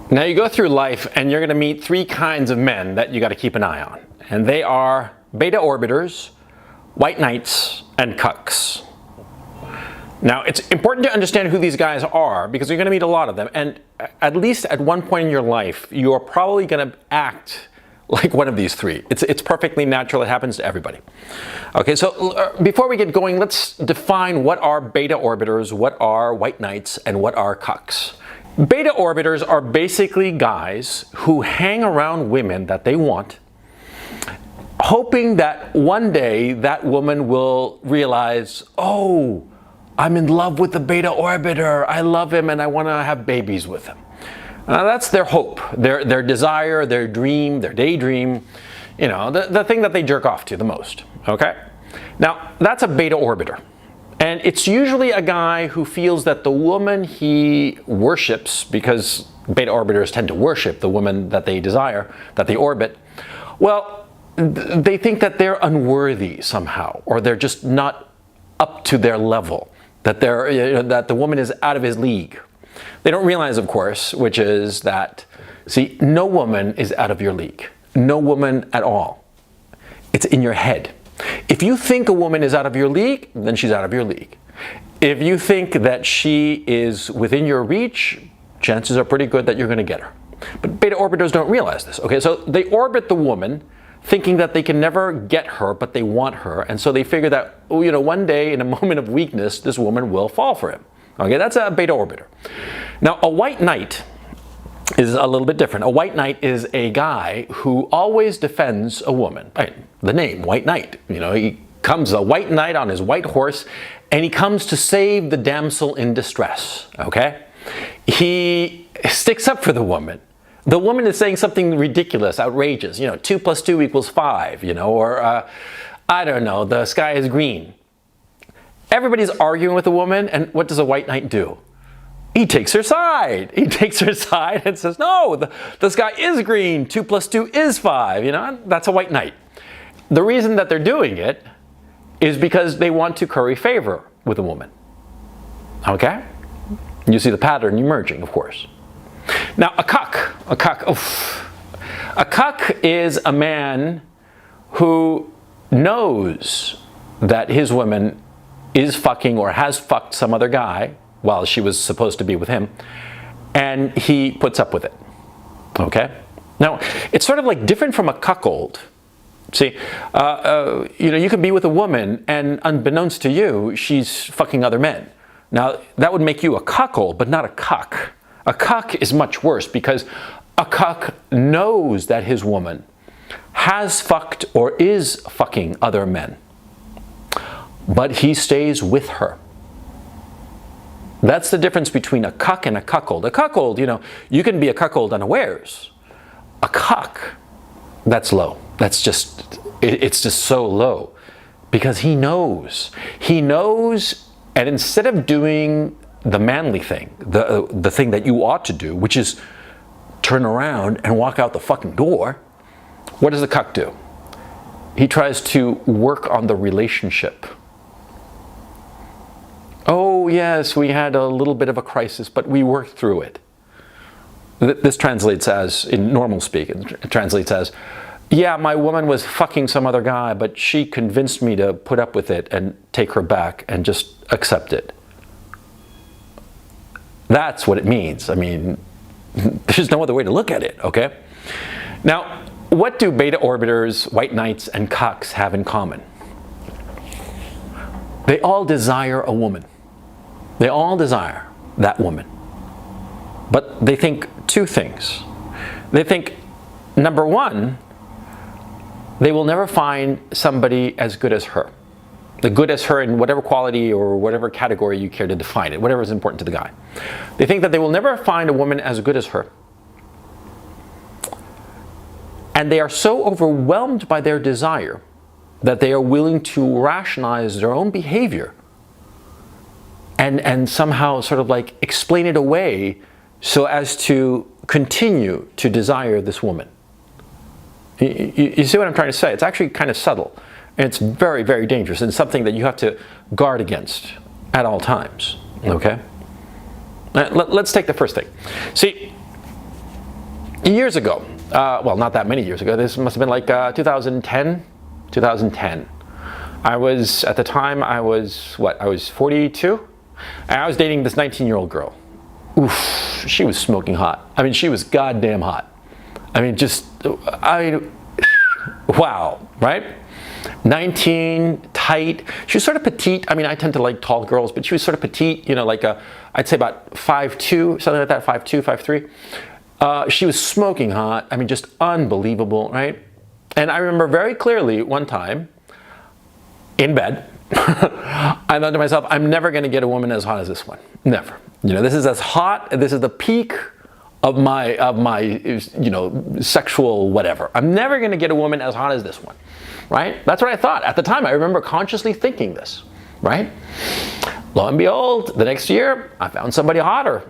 Now you go through life and you're going to meet three kinds of men that you got to keep an eye on. And they are beta orbiters, white knights, and cucks. Now it's important to understand who these guys are because you're going to meet a lot of them. And at least at one point in your life, you are probably going to act like one of these three. It's perfectly natural. It happens to everybody. Okay, so before we get going, let's define what are beta orbiters, what are white knights, and what are cucks. Beta orbiters are basically guys who hang around women that they want, hoping that one day that woman will realize, oh, I'm in love with the beta orbiter. I love him and I want to have babies with him. That's their hope, their desire, their dream, their daydream, you know, the thing that they jerk off to the most, okay? Now, that's a beta orbiter. And it's usually a guy who feels that the woman he worships, because beta orbiters tend to worship the woman that they desire, that they orbit, well, they think that they're unworthy somehow, or they're just not up to their level, that that the woman is out of his league. They don't realize, of course, which is that, see, no woman is out of your league. No woman at all. It's in your head. If you think a woman is out of your league, then she's out of your league. If you think that she is within your reach, chances are pretty good that you're going to get her. But beta orbiters don't realize this. Okay, so they orbit the woman thinking that they can never get her, but they want her. And so they figure that, you know, one day in a moment of weakness, this woman will fall for him. Okay, that's a beta orbiter. Now, a white knight is a little bit different. A white knight is a guy who always defends a woman. Right, the name, white knight. You know, he comes a white knight on his white horse, and he comes to save the damsel in distress, okay? He sticks up for the woman. The woman is saying something ridiculous, outrageous, you know, 2 + 2 = 5, you know, or I don't know, the sky is green. Everybody's arguing with a woman, and what does a white knight do? He takes her side. He takes her side and says, no, the sky is green, 2 + 2 = 5, you know, that's a white knight. The reason that they're doing it is because they want to curry favor with a woman, okay? You see the pattern emerging, of course. Now, a cuck is a man who knows that his woman is fucking or has fucked some other guy while she was supposed to be with him, and he puts up with it, okay? Now, it's sort of like different from a cuckold. See, you know, you can be with a woman and unbeknownst to you, she's fucking other men. Now, that would make you a cuckold, but not a cuck. A cuck is much worse because a cuck knows that his woman has fucked or is fucking other men, but he stays with her. That's the difference between a cuck and a cuckold. A cuckold, you know, you can be a cuckold unawares. A cuck, that's low. That's just, it's just so low because he knows. He knows, and instead of doing the manly thing, the thing that you ought to do, which is turn around and walk out the fucking door, what does the cuck do? He tries to work on the relationship. Oh yes, we had a little bit of a crisis, but we worked through it. This translates as, in normal speak, it translates as, yeah, my woman was fucking some other guy, but she convinced me to put up with it and take her back and just accept it. That's what it means. I mean, there's no other way to look at it, okay? Now, what do beta orbiters, white knights, and cucks have in common? They all desire a woman. They all desire that woman. But they think two things. They think, number one, they will never find somebody as good as her. The good as her in whatever quality or whatever category you care to define it, whatever is important to the guy. They think that they will never find a woman as good as her. And they are so overwhelmed by their desire that they are willing to rationalize their own behavior and somehow sort of like explain it away so as to continue to desire this woman. You see what I'm trying to say? It's actually kind of subtle. And it's very, very dangerous and something that you have to guard against at all times, okay? Let's take the first thing. See, years ago, well, not that many years ago, this must have been like 2010. I was, at the time, I was 42? And I was dating this 19-year-old girl. Oof, she was smoking hot. I mean, she was goddamn hot. I mean, wow, right? 19, tight. She was sort of petite. I mean, I tend to like tall girls, but she was sort of petite, you know, like I'd say about 5'2", something like that, 5'2", 5'3". She was smoking hot. I mean, just unbelievable, right? And I remember very clearly one time in bed, I thought to myself, I'm never going to get a woman as hot as this one. Never. You know, this is as hot. This is the peak of my you know, sexual whatever. I'm never going to get a woman as hot as this one. Right? That's what I thought. At the time, I remember consciously thinking this. Right? Lo and behold, the next year, I found somebody hotter.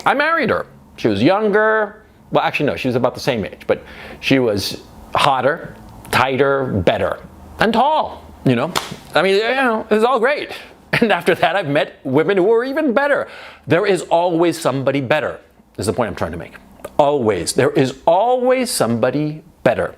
I married her. She was younger. Well, actually, no, she was about the same age, but she was hotter, tighter, better, and tall. You know, I mean, you know, it was all great. And after that, I've met women who are even better. There is always somebody better, is the point I'm trying to make. Always. There is always somebody better.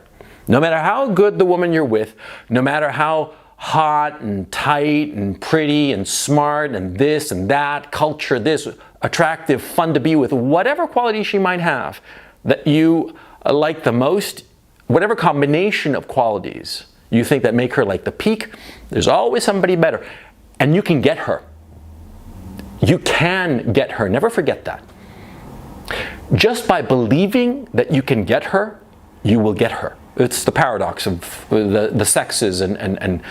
No matter how good the woman you're with, no matter how hot and tight and pretty and smart and this and that, culture this, attractive, fun to be with, whatever quality she might have that you like the most, whatever combination of qualities you think that make her like the peak, there's always somebody better. And you can get her. You can get her. Never forget that. Just by believing that you can get her, you will get her. It's the paradox of the sexes and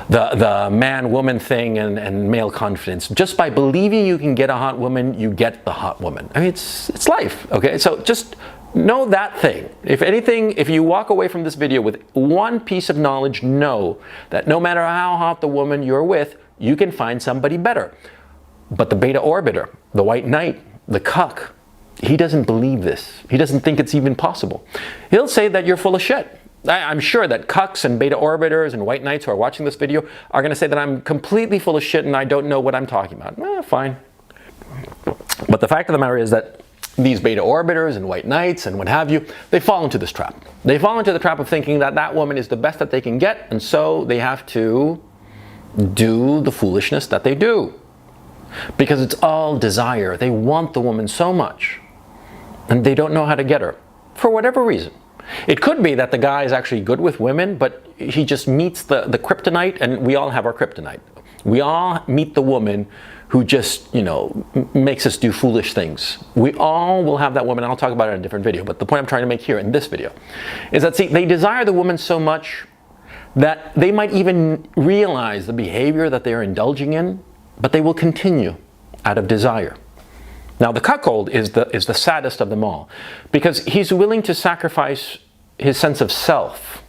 the man-woman thing and male confidence. Just by believing you can get a hot woman, you get the hot woman. I mean, it's life, okay? So just know that thing. If anything, if you walk away from this video with one piece of knowledge, know that no matter how hot the woman you're with, you can find somebody better. But the beta orbiter, the white knight, the cuck, he doesn't believe this. He doesn't think it's even possible. He'll say that you're full of shit. I'm sure that cucks and beta orbiters and white knights who are watching this video are going to say that I'm completely full of shit and I don't know what I'm talking about. Fine. But the fact of the matter is that these beta orbiters and white knights and what have you, they fall into this trap. They fall into the trap of thinking that that woman is the best that they can get, and so they have to do the foolishness that they do. Because it's all desire. They want the woman so much, and they don't know how to get her, for whatever reason. It could be that the guy is actually good with women, but he just meets the kryptonite, and we all have our kryptonite. We all meet the woman who just, you know, makes us do foolish things. We all will have that woman. I'll talk about it in a different video, but the point I'm trying to make here in this video is that, see, they desire the woman so much that they might even realize the behavior that they're indulging in, but they will continue out of desire. Now, the cuckold is the saddest of them all, because he's willing to sacrifice his sense of self,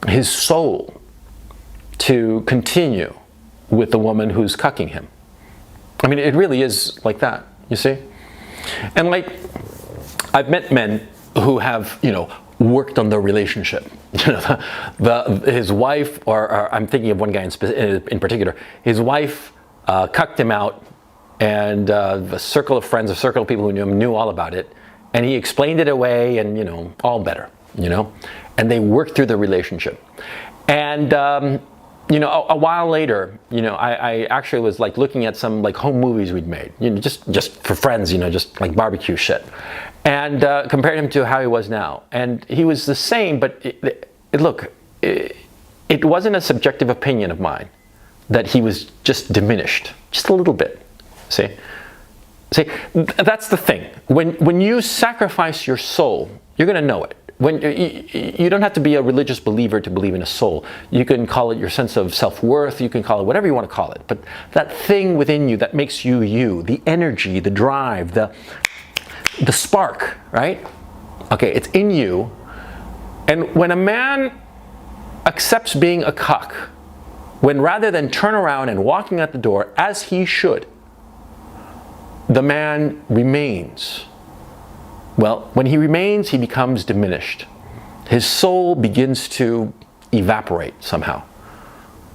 his soul, to continue with the woman who's cucking him. I mean, it really is like that, you see? And like, I've met men who have, you know, worked on their relationship. You know, his wife, or I'm thinking of one guy in particular, his wife cucked him out, and a circle of friends, a circle of people who knew him knew all about it, and he explained it away, and, you know, all better, you know? And they worked through the relationship. And, you know, a while later, you know, I actually was like looking at some like home movies we'd made, you know, just for friends, you know, just like barbecue shit, and compared him to how he was now. And he was the same, but look, it wasn't a subjective opinion of mine that he was just diminished, just a little bit. See, that's the thing. When you sacrifice your soul, you're going to know it. When you don't have to be a religious believer to believe in a soul. You can call it your sense of self-worth, you can call it whatever you want to call it, but that thing within you that makes you you, the energy, the drive, the spark, right? Okay, it's in you. And when a man accepts being a cuck, when rather than turn around and walking out the door as he should, the man remains. Well, when he remains, he becomes diminished. His soul begins to evaporate somehow.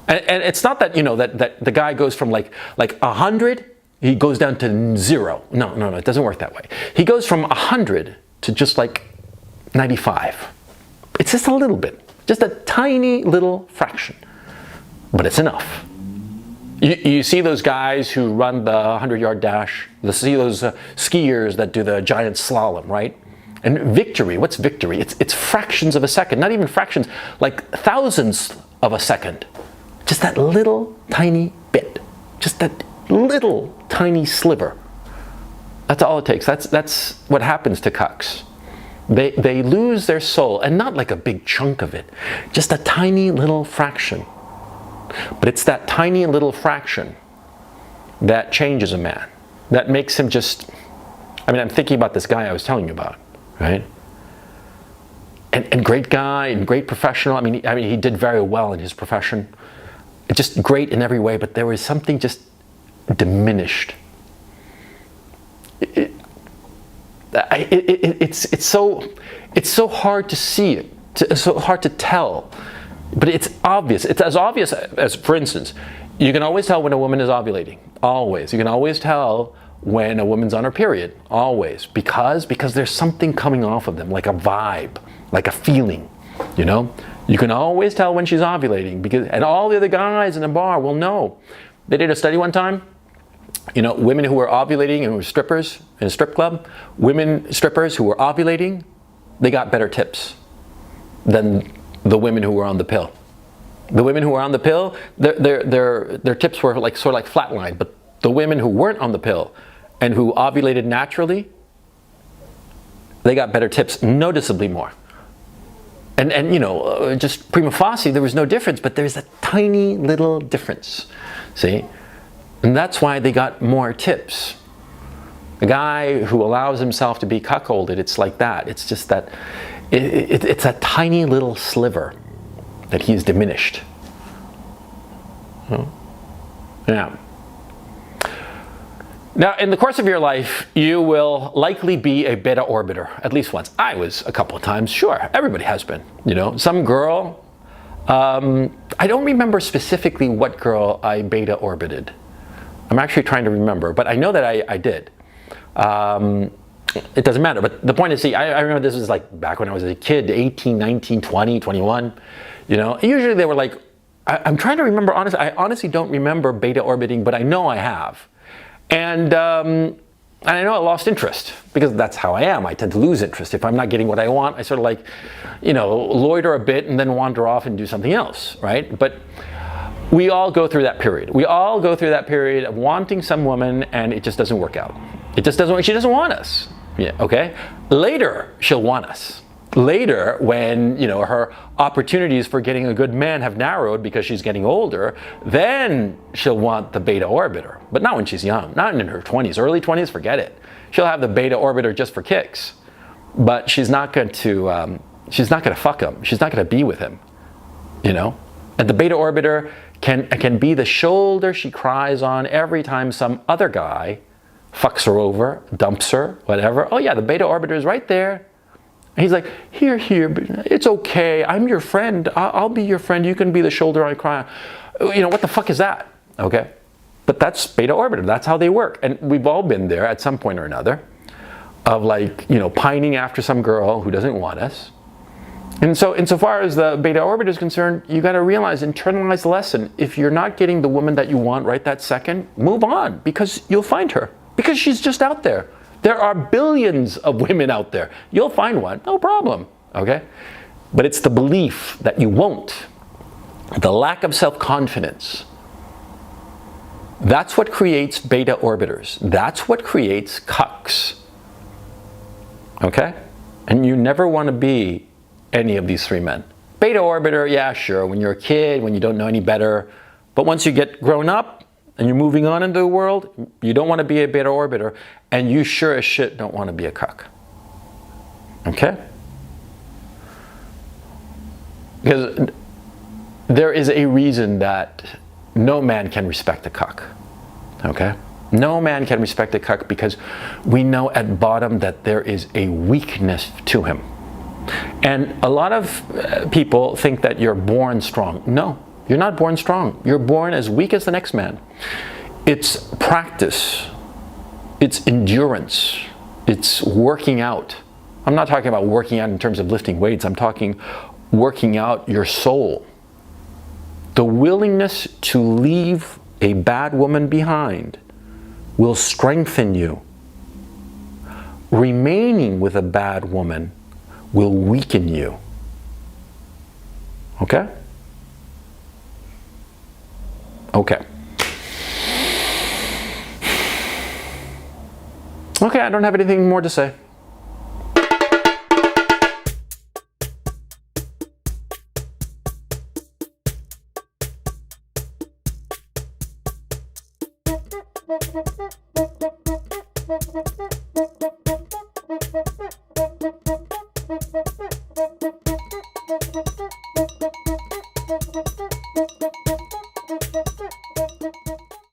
And it's not that, you know, that the guy goes from like 100, he goes down to 0. No, it doesn't work that way. He goes from 100 to just like 95. It's just a little bit, just a tiny little fraction, but it's enough. You see those guys who run the 100-yard dash, you see those skiers that do the giant slalom, right? And victory, what's victory? It's fractions of a second, not even fractions, like thousandths of a second. Just that little tiny bit, just that little tiny sliver. That's all it takes. That's what happens to cucks. They lose their soul, and not like a big chunk of it, just a tiny little fraction. But it's that tiny little fraction that changes a man, that makes him just, I mean, I'm thinking about this guy I was telling you about, right? And great guy and great professional. I mean, he did very well in his profession. Just great in every way, but there was something just diminished. It's so hard to see it. It's so hard to tell. But it's obvious. It's as obvious as, for instance, you can always tell when a woman is ovulating. Always. You can always tell when a woman's on her period. Always. Because there's something coming off of them, like a vibe, like a feeling, you know? You can always tell when she's ovulating, and all the other guys in the bar will know. They did a study one time. You know, women who were ovulating and were strippers in a strip club, women strippers who were ovulating, they got better tips than the women who were on the pill. The women who were on the pill, their tips were like sort of like flatline, but the women who weren't on the pill and who ovulated naturally, they got better tips, noticeably more. And you know, just prima facie, there was no difference, but there's a tiny little difference, see? And that's why they got more tips. A guy who allows himself to be cuckolded, it's like that. It's just that, it's a tiny little sliver that he's diminished. Yeah. Now, in the course of your life, you will likely be a beta orbiter, at least once. I was a couple of times, sure. Everybody has been, you know. Some girl, I don't remember specifically what girl I beta orbited. I'm actually trying to remember, but I know that I did. It doesn't matter, but the point is, see, I remember this was like back when I was a kid, 18, 19, 20, 21, you know. Usually they were like, I'm trying to remember, honestly, I honestly don't remember beta orbiting, but I know I have. And I know I lost interest, because that's how I am. I tend to lose interest. If I'm not getting what I want, I sort of like, you know, loiter a bit and then wander off and do something else, right? But we all go through that period. We all go through that period of wanting some woman, and it just doesn't work out. It just doesn't work. She doesn't want us. Yeah, okay? Later, she'll want us. Later, when, you know, her opportunities for getting a good man have narrowed because she's getting older, then she'll want the beta orbiter. But not when she's young, not in her 20s, early 20s, forget it. She'll have the beta orbiter just for kicks, but she's not going to fuck him. She's not going to be with him, you know? And the beta orbiter can be the shoulder she cries on every time some other guy fucks her over, dumps her, whatever. Oh yeah, the beta orbiter is right there. And he's like, here, it's okay. I'm your friend. I'll be your friend. You can be the shoulder I cry on. You know, what the fuck is that? Okay? But that's beta orbiter. That's how they work. And we've all been there at some point or another of, like, you know, pining after some girl who doesn't want us. And so insofar as the beta orbiter is concerned, you got to realize, internalize the lesson. If you're not getting the woman that you want right that second, move on, because you'll find her. Because she's just out there. There are billions of women out there. You'll find one, no problem, okay? But it's the belief that you won't, the lack of self-confidence. That's what creates beta orbiters. That's what creates cucks, okay? And you never want to be any of these three men. Beta orbiter, yeah, sure, when you're a kid, when you don't know any better. But once you get grown up, and you're moving on into the world, you don't want to be a beta orbiter, and you sure as shit don't want to be a cuck. Okay? Because there is a reason that no man can respect a cuck. Okay? No man can respect a cuck, because we know at bottom that there is a weakness to him. And a lot of people think that you're born strong. No. You're not born strong. You're born as weak as the next man. It's practice. It's endurance. It's working out. I'm not talking about working out in terms of lifting weights. I'm talking working out your soul. The willingness to leave a bad woman behind will strengthen you. Remaining with a bad woman will weaken you. Okay? Okay. Okay, I don't have anything more to say.